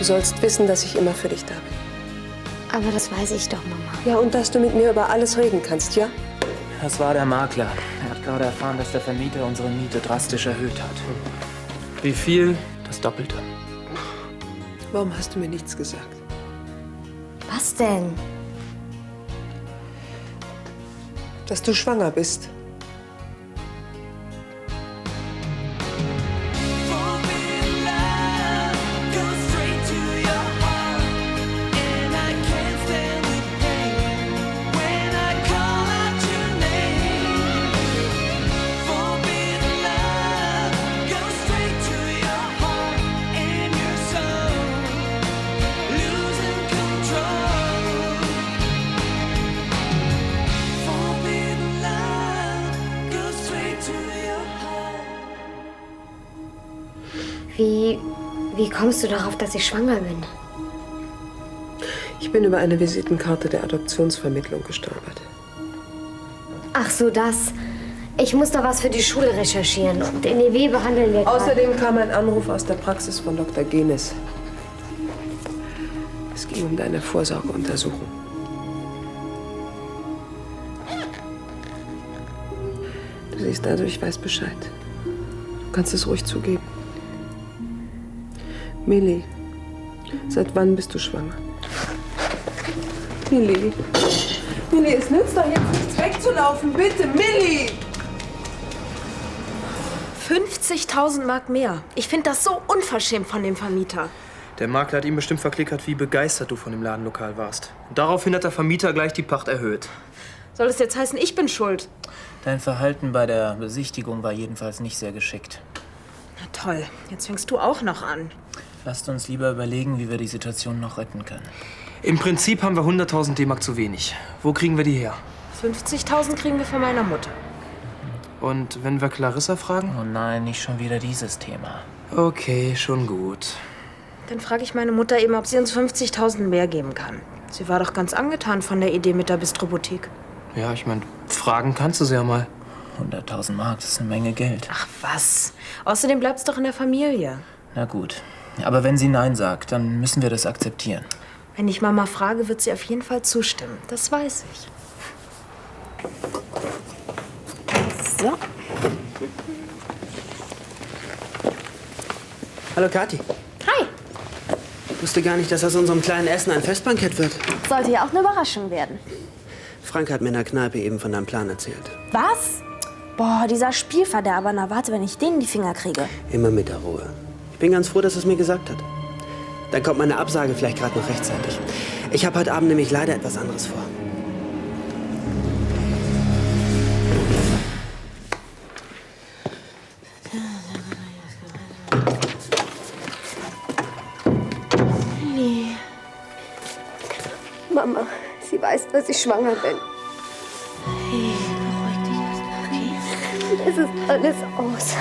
Du sollst wissen, dass ich immer für dich da bin. Aber das weiß ich doch, Mama. Ja, und dass du mit mir über alles reden kannst, ja? Das war der Makler. Er hat gerade erfahren, dass der Vermieter unsere Miete drastisch erhöht hat. Wie viel? Das Doppelte. Warum hast du mir nichts gesagt? Was denn? Dass du schwanger bist. Wie kommst du darauf, dass ich schwanger bin? Ich bin über eine Visitenkarte der Adoptionsvermittlung gestolpert. Ach so, das. Ich muss da was für die Schule recherchieren. Und in EW behandeln wir gerade. Außerdem kam ein Anruf aus der Praxis von Dr. Genes. Es ging um deine Vorsorgeuntersuchung. Du siehst also, ich weiß Bescheid. Du kannst es ruhig zugeben. Millie, seit wann bist du schwanger? Millie. Millie, es nützt doch jetzt nichts wegzulaufen. Bitte, Millie! 50.000 Mark mehr. Ich finde das so unverschämt von dem Vermieter. Der Makler hat ihm bestimmt verklickert, wie begeistert du von dem Ladenlokal warst. Und daraufhin hat der Vermieter gleich die Pacht erhöht. Soll das jetzt heißen, ich bin schuld? Dein Verhalten bei der Besichtigung war jedenfalls nicht sehr geschickt. Na toll, jetzt fängst du auch noch an. Lasst uns lieber überlegen, wie wir die Situation noch retten können. Im Prinzip haben wir 100.000 D-Mark zu wenig. Wo kriegen wir die her? 50.000 kriegen wir von meiner Mutter. Und wenn wir Clarissa fragen? Oh nein, nicht schon wieder dieses Thema. Okay, schon gut. Dann frage ich meine Mutter eben, ob sie uns 50.000 mehr geben kann. Sie war doch ganz angetan von der Idee mit der Bistroboutique. Ja, ich meine, fragen kannst du sie ja mal. 100.000 Mark, das ist eine Menge Geld. Ach was. Außerdem bleibt's doch in der Familie. Na gut. Aber wenn sie Nein sagt, dann müssen wir das akzeptieren. Wenn ich Mama frage, wird sie auf jeden Fall zustimmen. Das weiß ich. So. Hallo Kathi. Hi. Ich wusste gar nicht, dass aus unserem kleinen Essen ein Festbankett wird. Sollte ja auch eine Überraschung werden. Frank hat mir in der Kneipe eben von deinem Plan erzählt. Was? Boah, dieser Spielverderber. Na warte, wenn ich den in die Finger kriege. Immer mit der Ruhe. Ich bin ganz froh, dass es mir gesagt hat. Dann kommt meine Absage vielleicht gerade noch rechtzeitig. Ich habe heute Abend nämlich leider etwas anderes vor. Mama, sie weiß, dass ich schwanger bin. Hey, beruhig dich erst mal, okay? Es ist alles aus.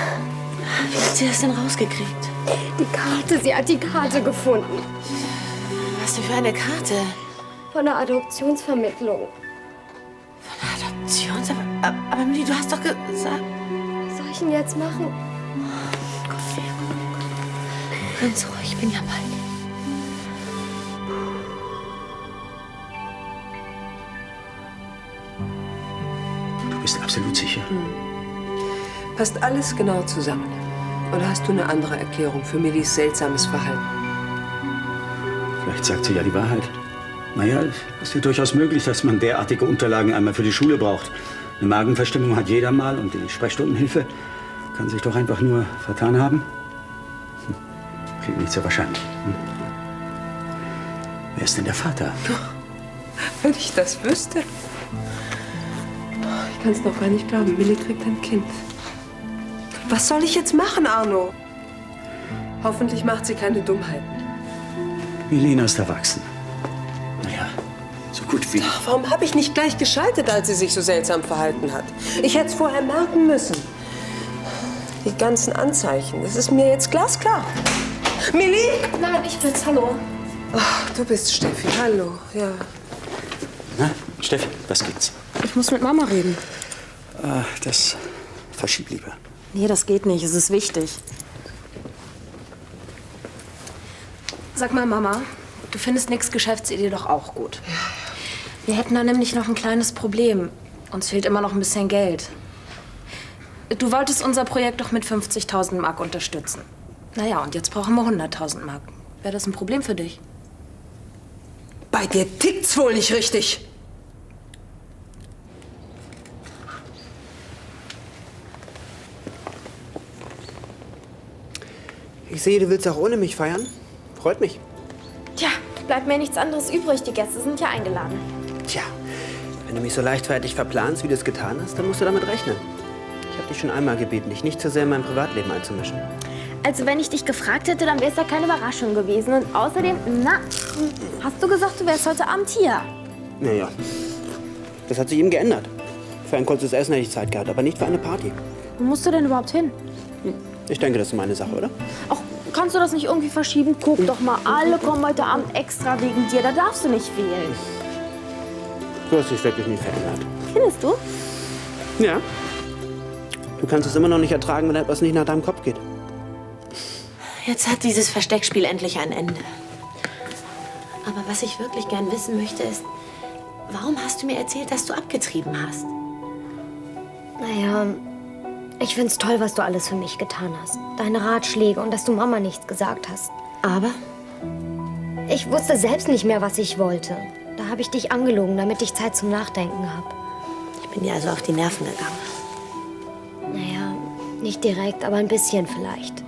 Wie hat sie das denn rausgekriegt? Die Karte, sie hat die Karte gefunden. Was denn für eine Karte? Von der Adoptionsvermittlung. Adoptions... Aber Millie, du hast doch gesagt... Was soll ich denn jetzt machen? Ganz ruhig, ich bin ja bei dir. Du bist absolut sicher? Passt alles genau zusammen? Oder hast du eine andere Erklärung für Millis seltsames Verhalten? Vielleicht sagt sie ja die Wahrheit. Naja, es ist ja durchaus möglich, dass man derartige Unterlagen einmal für die Schule braucht. Eine Magenverstimmung hat jeder mal und die Sprechstundenhilfe kann sich doch einfach nur vertan haben. Klingt nicht sehr wahrscheinlich. Wer ist denn der Vater? Wenn ich das wüsste. Ich kann es noch gar nicht glauben. Millie kriegt ein Kind. Was soll ich jetzt machen, Arno? Hoffentlich macht sie keine Dummheiten. Milena ist erwachsen. Naja, so gut wie... Ach, warum habe ich nicht gleich geschaltet, als sie sich so seltsam verhalten hat? Ich hätte es vorher merken müssen. Die ganzen Anzeichen, das ist mir jetzt glasklar. Millie? Nein, ich bin's. Hallo. Ach, du bist Steffi. Hallo, ja. Na, Steffi, was gibt's? Ich muss mit Mama reden. Das verschieb lieber. Nee, das geht nicht. Es ist wichtig. Sag mal, Mama, du findest Nicks Geschäftsidee doch auch gut. Wir hätten da nämlich noch ein kleines Problem. Uns fehlt immer noch ein bisschen Geld. Du wolltest unser Projekt doch mit 50.000 Mark unterstützen. Naja, und jetzt brauchen wir 100.000 Mark. Wäre das ein Problem für dich? Bei dir tickt's wohl nicht richtig. Ich sehe, du willst auch ohne mich feiern. Freut mich. Tja, bleibt mir nichts anderes übrig. Die Gäste sind ja eingeladen. Tja, wenn du mich so leichtfertig verplanst, wie du es getan hast, dann musst du damit rechnen. Ich habe dich schon einmal gebeten, dich nicht zu sehr in mein Privatleben einzumischen. Also wenn ich dich gefragt hätte, dann wäre es ja keine Überraschung gewesen. Und außerdem, hast du gesagt, du wärst heute Abend hier? Naja, das hat sich eben geändert. Für ein kurzes Essen hätte ich Zeit gehabt, aber nicht für eine Party. Wo musst du denn überhaupt hin? Ich denke, das ist meine Sache, oder? Ach, kannst du das nicht irgendwie verschieben? Guck doch mal, alle kommen heute Abend extra wegen dir. Da darfst du nicht fehlen. Du hast dich wirklich nie verändert. Findest du? Ja. Du kannst es immer noch nicht ertragen, wenn etwas nicht nach deinem Kopf geht. Jetzt hat dieses Versteckspiel endlich ein Ende. Aber was ich wirklich gern wissen möchte, ist, warum hast du mir erzählt, dass du abgetrieben hast? Naja, ich find's toll, was du alles für mich getan hast. Deine Ratschläge und dass du Mama nichts gesagt hast. Aber? Ich wusste selbst nicht mehr, was ich wollte. Da habe ich dich angelogen, damit ich Zeit zum Nachdenken habe. Ich bin dir also auf die Nerven gegangen. Naja, nicht direkt, aber ein bisschen vielleicht.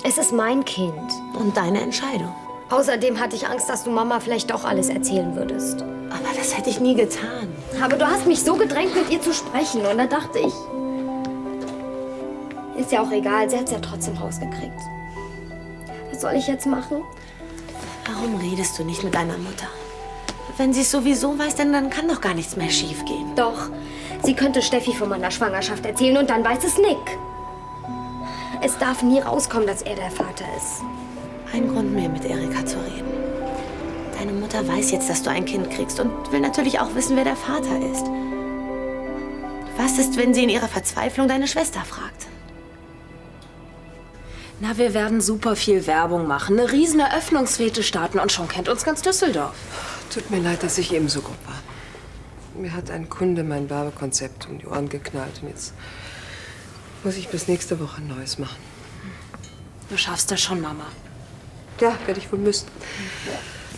Es ist mein Kind. Und deine Entscheidung. Außerdem hatte ich Angst, dass du Mama vielleicht doch alles erzählen würdest. Aber das hätte ich nie getan. Aber du hast mich so gedrängt, mit ihr zu sprechen. Und da dachte ich, ist ja auch egal, sie hat's ja trotzdem rausgekriegt. Was soll ich jetzt machen? Warum redest du nicht mit deiner Mutter? Wenn sie es sowieso weiß, dann kann doch gar nichts mehr schiefgehen. Doch, sie könnte Steffi von meiner Schwangerschaft erzählen und dann weiß es Nick. Es darf nie rauskommen, dass er der Vater ist. Ein Grund mehr, mit Erika zu reden. Deine Mutter weiß jetzt, dass du ein Kind kriegst und will natürlich auch wissen, wer der Vater ist. Was ist, wenn sie in ihrer Verzweiflung deine Schwester fragt? Na, wir werden super viel Werbung machen, eine riesen Eröffnungsfete starten und schon kennt uns ganz Düsseldorf. Tut mir leid, dass ich eben so grob war. Mir hat ein Kunde mein Werbekonzept um die Ohren geknallt und jetzt muss ich bis nächste Woche ein neues machen. Du schaffst das schon, Mama. Ja, werde ich wohl müssen.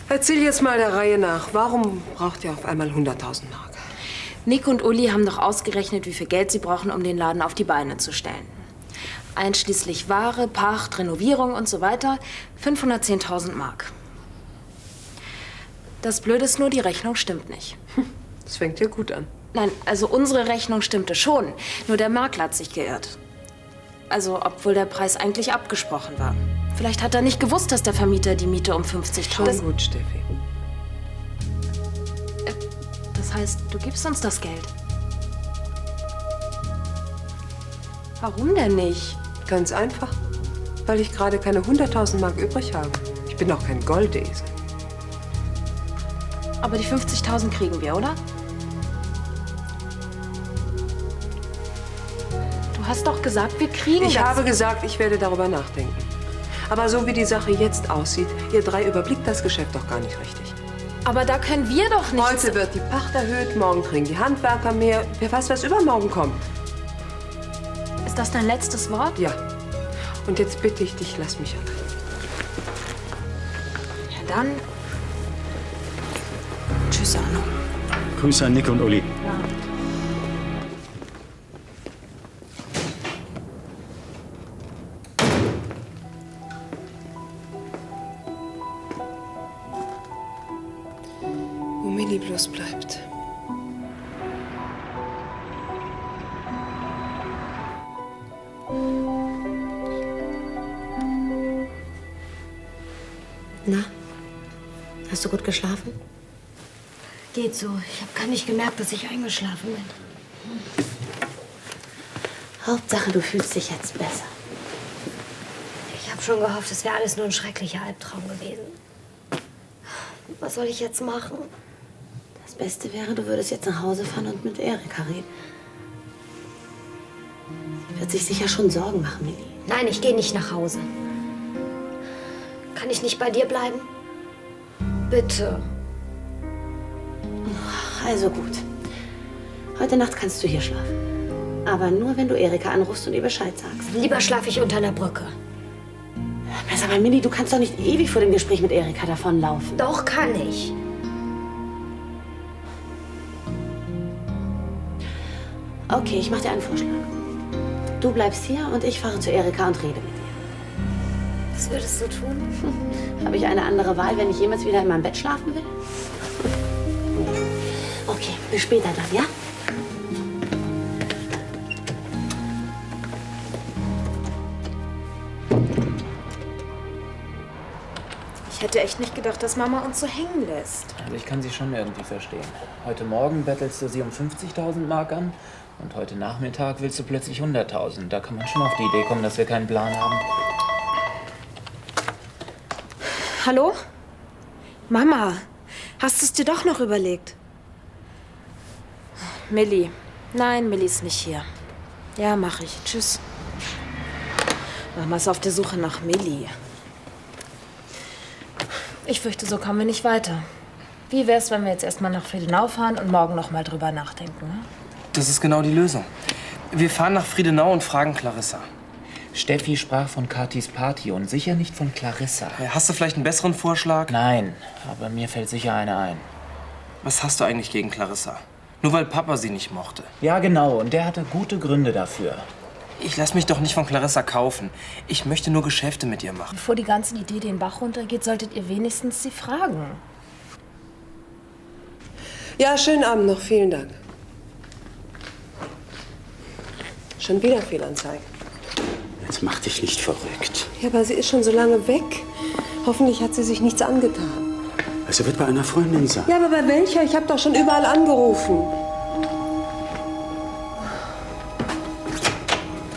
Erzähl jetzt mal der Reihe nach. Warum braucht ihr auf einmal 100.000 Mark? Nick und Uli haben doch ausgerechnet, wie viel Geld sie brauchen, um den Laden auf die Beine zu stellen. Einschließlich Ware, Pacht, Renovierung und so weiter 510.000 Mark. Das Blöde ist nur, die Rechnung stimmt nicht. Das fängt ja gut an. Nein, also unsere Rechnung stimmte schon. Nur der Makler hat sich geirrt. Also, obwohl der Preis eigentlich abgesprochen war. Vielleicht hat er nicht gewusst, dass der Vermieter die Miete um 50.000... Schon gut, Steffi. Das heißt, du gibst uns das Geld. Warum denn nicht? Ganz einfach. Weil ich gerade keine 100.000 Mark übrig habe. Ich bin auch kein Goldesel. Aber die 50.000 kriegen wir, oder? Du hast doch gesagt, wir kriegen das. Ich habe gesagt, ich werde darüber nachdenken. Aber so wie die Sache jetzt aussieht, ihr drei überblickt das Geschäft doch gar nicht richtig. Aber da können wir doch nicht... Heute wird die Pacht erhöht, morgen kriegen die Handwerker mehr. Wer weiß, was übermorgen kommt. Ist das dein letztes Wort? Ja. Und jetzt bitte ich dich, lass mich allein. Ja, dann... Tschüss, Arno. Grüße an Nick und Uli. Wo Milli bloß bleibt. Na, hast du gut geschlafen? Geht so. Ich habe gar nicht gemerkt, dass ich eingeschlafen bin. Hauptsache, du fühlst dich jetzt besser. Ich habe schon gehofft, es wäre alles nur ein schrecklicher Albtraum gewesen. Was soll ich jetzt machen? Das Beste wäre, du würdest jetzt nach Hause fahren und mit Erika reden. Sie wird sich sicher schon Sorgen machen, Milli. Nein, ich gehe nicht nach Hause. Kann ich nicht bei dir bleiben? Bitte. Also gut. Heute Nacht kannst du hier schlafen. Aber nur, wenn du Erika anrufst und ihr Bescheid sagst. Lieber schlafe ich unter einer Brücke. Sag mal, Millie, du kannst doch nicht ewig vor dem Gespräch mit Erika davonlaufen. Doch, kann ich. Okay, ich mache dir einen Vorschlag. Du bleibst hier und ich fahre zu Erika und rede mit ihr. Was würdest du tun? Habe ich eine andere Wahl, wenn ich jemals wieder in meinem Bett schlafen will? Okay, bis später dann, ja? Ich hätte echt nicht gedacht, dass Mama uns so hängen lässt. Also ich kann sie schon irgendwie verstehen. Heute Morgen bettelst du sie um 50.000 Mark an und heute Nachmittag willst du plötzlich 100.000. Da kann man schon auf die Idee kommen, dass wir keinen Plan haben. Hallo? Mama, hast du es dir doch noch überlegt? Millie. Nein, Millie ist nicht hier. Ja, mach ich. Tschüss. Mama ist auf der Suche nach Millie. Ich fürchte, so kommen wir nicht weiter. Wie wär's, wenn wir jetzt erstmal nach Friedenau fahren und morgen noch mal drüber nachdenken? Ne? Das ist genau die Lösung. Wir fahren nach Friedenau und fragen Clarissa. Steffi sprach von Kathis Party und sicher nicht von Clarissa. Ja, hast du vielleicht einen besseren Vorschlag? Nein, aber mir fällt sicher einer ein. Was hast du eigentlich gegen Clarissa? Nur weil Papa sie nicht mochte. Ja, genau. Und der hatte gute Gründe dafür. Ich lass mich doch nicht von Clarissa kaufen. Ich möchte nur Geschäfte mit ihr machen. Bevor die ganze Idee den Bach runtergeht, solltet ihr wenigstens sie fragen. Ja, schönen Abend noch. Vielen Dank. Schon wieder Fehlanzeige. Jetzt mach dich nicht verrückt. Ja, aber sie ist schon so lange weg. Hoffentlich hat sie sich nichts angetan. Also wird bei einer Freundin sein. Ja, aber bei welcher? Ich habe doch schon überall angerufen.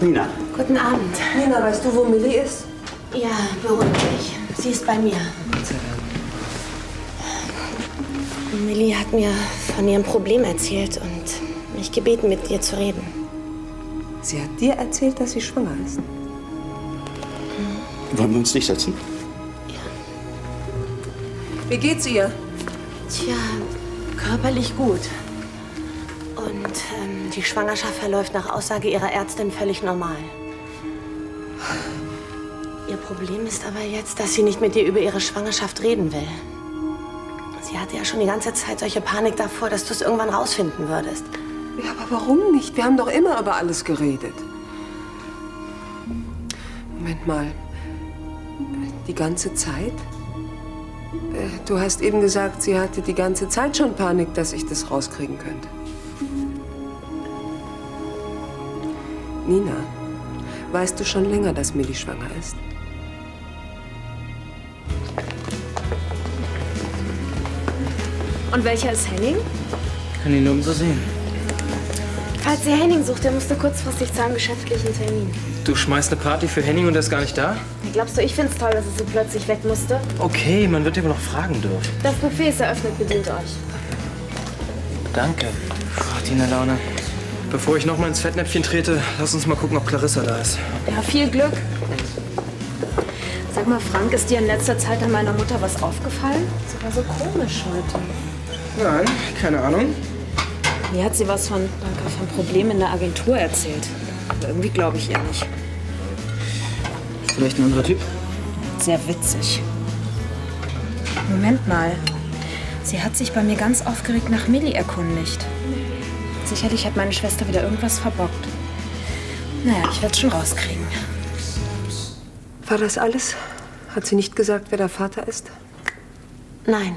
Nina. Guten Abend. Nina, weißt du, wo Millie ist? Ja, beruhig dich. Sie ist bei mir. Millie hat mir von ihrem Problem erzählt und mich gebeten, mit ihr zu reden. Sie hat dir erzählt, dass sie schwanger ist. Wollen wir uns nicht setzen? Wie geht's ihr? Tja, körperlich gut. Und die Schwangerschaft verläuft nach Aussage ihrer Ärztin völlig normal. Ihr Problem ist aber jetzt, dass sie nicht mit dir über ihre Schwangerschaft reden will. Sie hatte ja schon die ganze Zeit solche Panik davor, dass du es irgendwann rausfinden würdest. Ja, aber warum nicht? Wir haben doch immer über alles geredet. Moment mal. Die ganze Zeit? Du hast eben gesagt, sie hatte die ganze Zeit schon Panik, dass ich das rauskriegen könnte. Nina, weißt du schon länger, dass Millie schwanger ist? Und welcher ist Henning? Kann ihn nirgendwo sehen. Falls ihr Henning sucht, der musste kurzfristig zu einem geschäftlichen Termin. Du schmeißt eine Party für Henning und er ist gar nicht da? Glaubst du, ich find's toll, dass es so plötzlich weg musste? Okay, man wird ja wohl noch fragen dürfen. Das Buffet ist eröffnet, bedient euch. Danke. Ach, die Laune. Bevor ich noch mal ins Fettnäpfchen trete, lass uns mal gucken, ob Clarissa da ist. Ja, viel Glück. Sag mal, Frank, ist dir in letzter Zeit an meiner Mutter was aufgefallen? Sie war so komisch heute. Nein, keine Ahnung. Mir hat sie was von Problemen in der Agentur erzählt. Aber irgendwie glaube ich ihr nicht. Vielleicht ein anderer Typ? Sehr witzig. Moment mal. Sie hat sich bei mir ganz aufgeregt nach Millie erkundigt. Sicherlich hat meine Schwester wieder irgendwas verbockt. Naja, ich werde es schon rauskriegen. War das alles? Hat sie nicht gesagt, wer der Vater ist? Nein,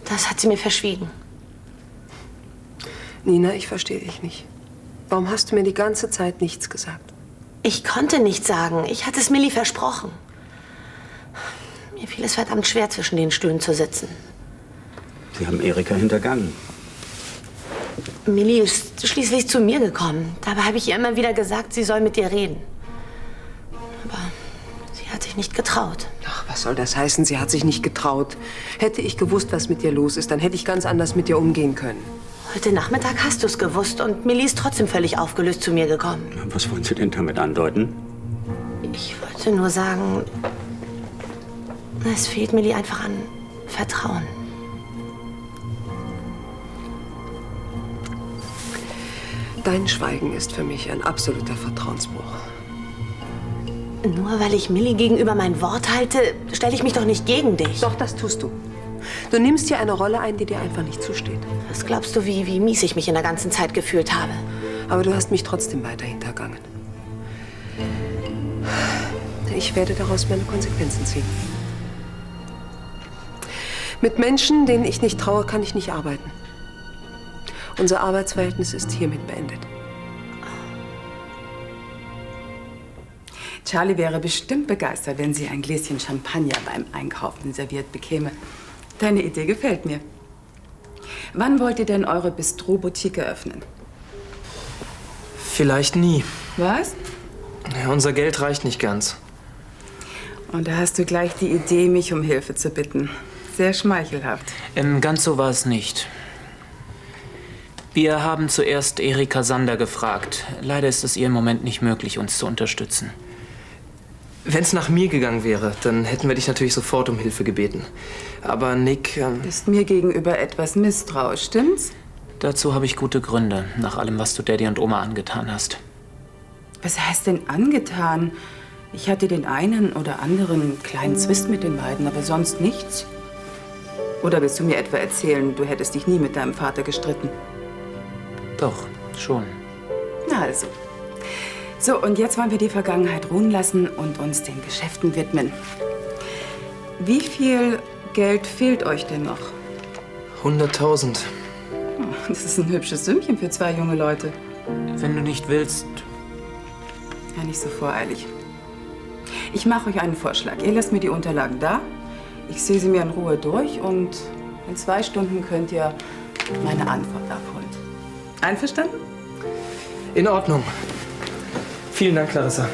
das hat sie mir verschwiegen. Nina, ich verstehe dich nicht. Warum hast du mir die ganze Zeit nichts gesagt? Ich konnte nichts sagen. Ich hatte es Millie versprochen. Mir fiel es verdammt schwer, zwischen den Stühlen zu sitzen. Sie haben Erika hintergangen. Millie ist schließlich zu mir gekommen. Dabei habe ich ihr immer wieder gesagt, sie soll mit dir reden. Aber sie hat sich nicht getraut. Ach, was soll das heißen? Sie hat sich nicht getraut. Hätte ich gewusst, was mit dir los ist, dann hätte ich ganz anders mit dir umgehen können. Heute Nachmittag hast du es gewusst und Millie ist trotzdem völlig aufgelöst zu mir gekommen. Was wollen Sie denn damit andeuten? Ich wollte nur sagen, Es fehlt Millie einfach an Vertrauen. Dein Schweigen ist für mich ein absoluter Vertrauensbruch. Nur weil ich Millie gegenüber mein Wort halte, stelle ich mich doch nicht gegen dich. Doch, das tust du. Du nimmst dir eine Rolle ein, die dir einfach nicht zusteht. Was glaubst du, wie mies ich mich in der ganzen Zeit gefühlt habe? Aber du hast mich trotzdem weiter hintergangen. Ich werde daraus meine Konsequenzen ziehen. Mit Menschen, denen ich nicht traue, kann ich nicht arbeiten. Unser Arbeitsverhältnis ist hiermit beendet. Charlie wäre bestimmt begeistert, wenn sie ein Gläschen Champagner beim Einkaufen serviert bekäme. Deine Idee gefällt mir. Wann wollt ihr denn eure Bistro-Boutique eröffnen? Vielleicht nie. Was? Ja, unser Geld reicht nicht ganz. Und da hast du gleich die Idee, mich um Hilfe zu bitten. Sehr schmeichelhaft. Ganz so war es nicht. Wir haben zuerst Erika Sander gefragt. Leider ist es ihr im Moment nicht möglich, uns zu unterstützen. Wenn es nach mir gegangen wäre, dann hätten wir dich natürlich sofort um Hilfe gebeten. Aber Nick... Ist mir gegenüber etwas misstrauisch, stimmt's? Dazu habe ich gute Gründe, nach allem, was du Daddy und Oma angetan hast. Was heißt denn angetan? Ich hatte den einen oder anderen kleinen Zwist mit den beiden, aber sonst nichts. Oder willst du mir etwa erzählen, du hättest dich nie mit deinem Vater gestritten? Doch, schon. Na also. So, und jetzt wollen wir die Vergangenheit ruhen lassen und uns den Geschäften widmen. Wie viel Geld fehlt euch denn noch? 100.000. Das ist ein hübsches Sümmchen für zwei junge Leute. Wenn du nicht willst... Ja, nicht so voreilig. Ich mache euch einen Vorschlag. Ihr lasst mir die Unterlagen da. Ich sehe sie mir in Ruhe durch und in 2 Stunden könnt ihr meine Antwort abholen. Einverstanden? In Ordnung. Vielen Dank, Clarissa.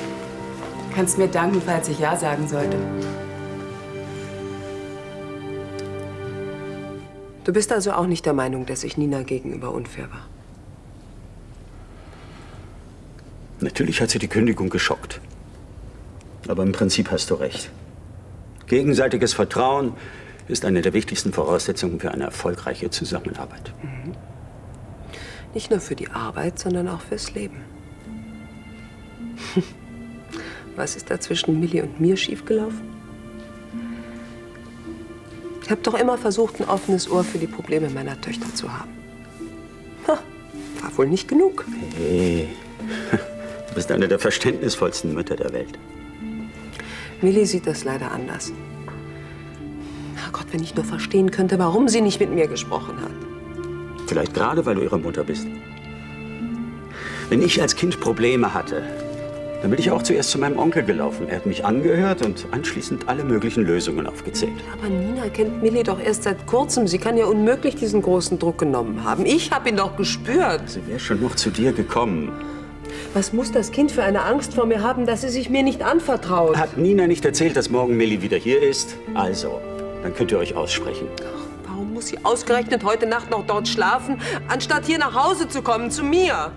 Kannst mir danken, falls ich Ja sagen sollte. Du bist also auch nicht der Meinung, dass ich Nina gegenüber unfair war? Natürlich hat sie die Kündigung geschockt. Aber im Prinzip hast du recht. Gegenseitiges Vertrauen ist eine der wichtigsten Voraussetzungen für eine erfolgreiche Zusammenarbeit. Mhm. Nicht nur für die Arbeit, sondern auch fürs Leben. Was ist da zwischen Millie und mir schiefgelaufen? Ich habe doch immer versucht, ein offenes Ohr für die Probleme meiner Töchter zu haben. War wohl nicht genug. Hey, du bist eine der verständnisvollsten Mütter der Welt. Millie sieht das leider anders. Herrgott, wenn ich nur verstehen könnte, warum sie nicht mit mir gesprochen hat. Vielleicht gerade, weil du ihre Mutter bist. Wenn ich als Kind Probleme hatte, dann bin ich auch zuerst zu meinem Onkel gelaufen. Er hat mich angehört und anschließend alle möglichen Lösungen aufgezählt. Aber Nina kennt Millie doch erst seit kurzem. Sie kann ja unmöglich diesen großen Druck genommen haben. Ich habe ihn doch gespürt. Sie wäre schon noch zu dir gekommen. Was muss das Kind für eine Angst vor mir haben, dass sie sich mir nicht anvertraut? Hat Nina nicht erzählt, dass morgen Millie wieder hier ist? Also, dann könnt ihr euch aussprechen. Warum muss sie ausgerechnet heute Nacht noch dort schlafen, anstatt hier nach Hause zu kommen, zu mir?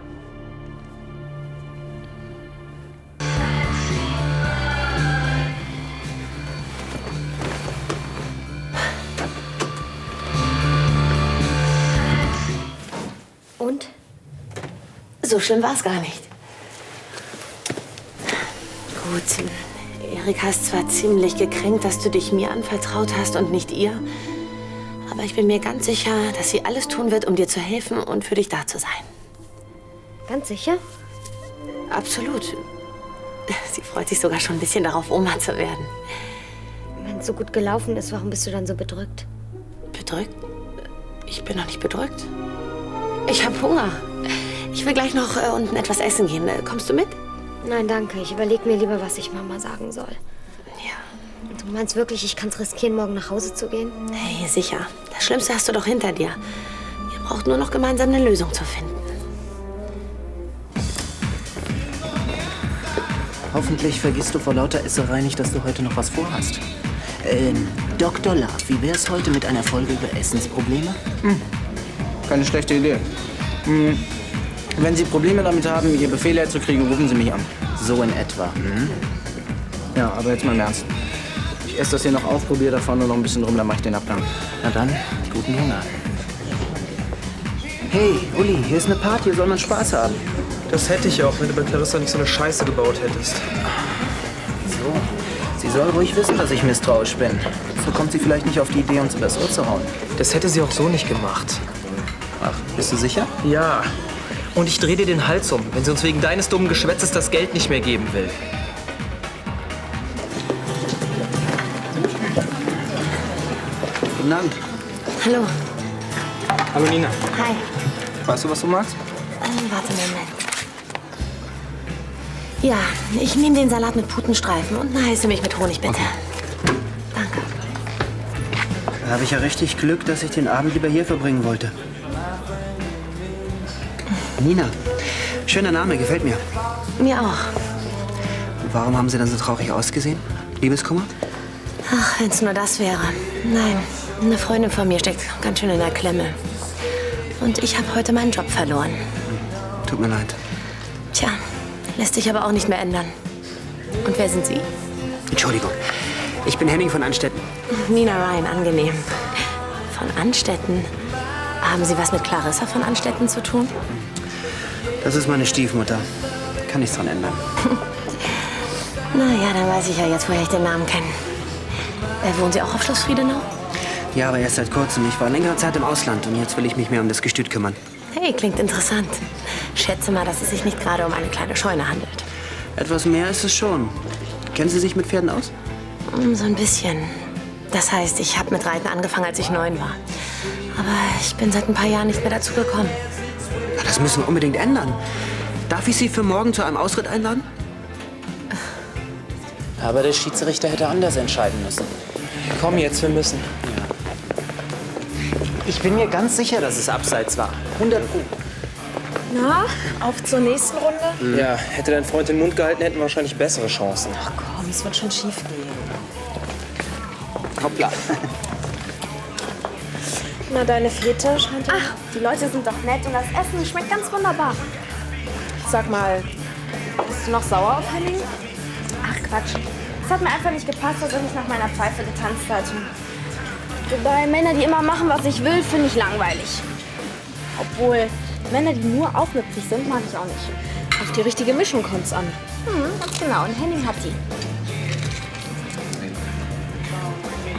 Und? So schlimm war es gar nicht. Gut, Erika ist zwar ziemlich gekränkt, dass du dich mir anvertraut hast und nicht ihr. Aber ich bin mir ganz sicher, dass sie alles tun wird, um dir zu helfen und für dich da zu sein. Ganz sicher? Absolut. Sie freut sich sogar schon ein bisschen darauf, Oma zu werden. Wenn es so gut gelaufen ist, warum bist du dann so bedrückt? Bedrückt? Ich bin noch nicht bedrückt. Ich habe Hunger. Ich will gleich noch unten etwas essen gehen. Kommst du mit? Nein, danke. Ich überlege mir lieber, was ich Mama sagen soll. Ja. Du meinst wirklich, ich kann es riskieren, morgen nach Hause zu gehen? Hey, sicher. Das Schlimmste hast du doch hinter dir. Ihr braucht nur noch gemeinsam eine Lösung zu finden. Hoffentlich vergisst du vor lauter Esserei nicht, dass du heute noch was vorhast. Dr. Love, wie wär's heute mit einer Folge über Essensprobleme? Keine schlechte Idee. Wenn Sie Probleme damit haben, Ihr Befehl herzukriegen, rufen Sie mich an. So in etwa. Ja, aber jetzt mal im Ernst. Ich esse das hier noch auf, probiere davon nur noch ein bisschen rum, dann mache ich den Abgang. Na dann, guten Hunger. Hey, Uli, hier ist eine Party, hier soll man Spaß haben. Das hätte ich auch, wenn du bei Clarissa nicht so eine Scheiße gebaut hättest. So, sie soll ruhig wissen, dass ich misstrauisch bin. So kommt sie vielleicht nicht auf die Idee, uns übers Ohr zu hauen. Das hätte sie auch so nicht gemacht. Ach, bist du sicher? Ja. Und ich drehe dir den Hals um, wenn sie uns wegen deines dummen Geschwätzes das Geld nicht mehr geben will. Guten Abend. Hallo. Hallo Nina. Hi. Weißt du, was du magst? Warte einen Moment. Ja, ich nehme den Salat mit Putenstreifen und eine heiße Milch mit Honig, bitte. Okay. Danke. Da habe ich ja richtig Glück, dass ich den Abend lieber hier verbringen wollte. Nina, schöner Name, gefällt mir. Mir auch. Und warum haben Sie dann so traurig ausgesehen? Liebeskummer? Ach, wenn es nur das wäre. Nein, eine Freundin von mir steckt ganz schön in der Klemme. Und ich habe heute meinen Job verloren. Tut mir leid. Tja, lässt sich aber auch nicht mehr ändern. Und wer sind Sie? Entschuldigung, ich bin Henning von Anstetten. Nina Ryan, angenehm. Von Anstetten? Haben Sie was mit Clarissa von Anstetten zu tun? Das ist meine Stiefmutter. Kann nichts dran ändern. Na ja, dann weiß ich ja jetzt, woher ich den Namen kenne. Wohnen Sie auch auf Schloss Friedenau? Ja, aber erst seit kurzem. Ich war längere Zeit im Ausland und jetzt will ich mich mehr um das Gestüt kümmern. Hey, klingt interessant. Schätze mal, dass es sich nicht gerade um eine kleine Scheune handelt. Etwas mehr ist es schon. Kennen Sie sich mit Pferden aus? So ein bisschen. Das heißt, ich habe mit Reiten angefangen, als ich 9 war. Aber ich bin seit ein paar Jahren nicht mehr dazu gekommen. Na, das müssen wir unbedingt ändern. Darf ich Sie für morgen zu einem Ausritt einladen? Aber der Schiedsrichter hätte anders entscheiden müssen. Komm jetzt, wir müssen. Ich bin mir ganz sicher, dass es abseits war. 100%. Na, auf zur nächsten Runde? Ja, hätte dein Freund den Mund gehalten, hätten wir wahrscheinlich bessere Chancen. Ach komm, es wird schon schief gehen. Hoppla. Na, deine Fete scheint ja... Ach, die Leute sind doch nett und das Essen schmeckt ganz wunderbar. Sag mal, bist du noch sauer auf Henning? Ach Quatsch. Es hat mir einfach nicht gepasst, dass er nicht nach meiner Pfeife getanzt hat. Wobei Männer, die immer machen, was ich will, finde ich langweilig. Obwohl, Männer, die nur aufmüpfig sind, mag ich auch nicht. Auf die richtige Mischung kommt's an. Ganz genau. Und Henning hat die.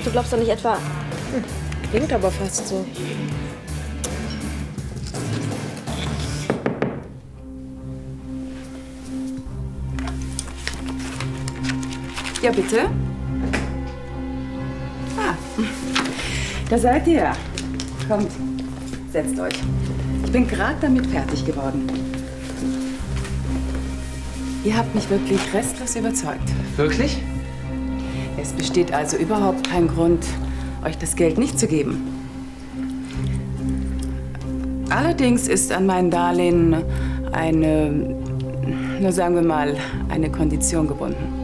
Du glaubst doch nicht etwa... Klingt aber fast so. Ja, bitte? Ah, da seid ihr. Kommt, setzt euch. Ich bin gerade damit fertig geworden. Ihr habt mich wirklich restlos überzeugt. Wirklich? Es besteht also überhaupt kein Grund, euch das Geld nicht zu geben. Allerdings ist an mein Darlehen eine, nur sagen wir mal, eine Kondition gebunden.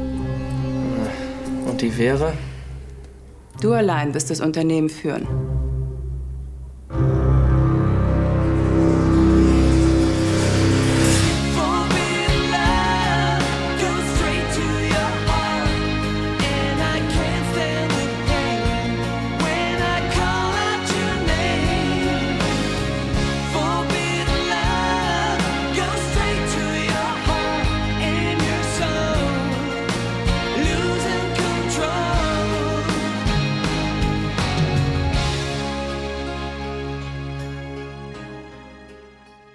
Und die wäre? Du allein wirst das Unternehmen führen.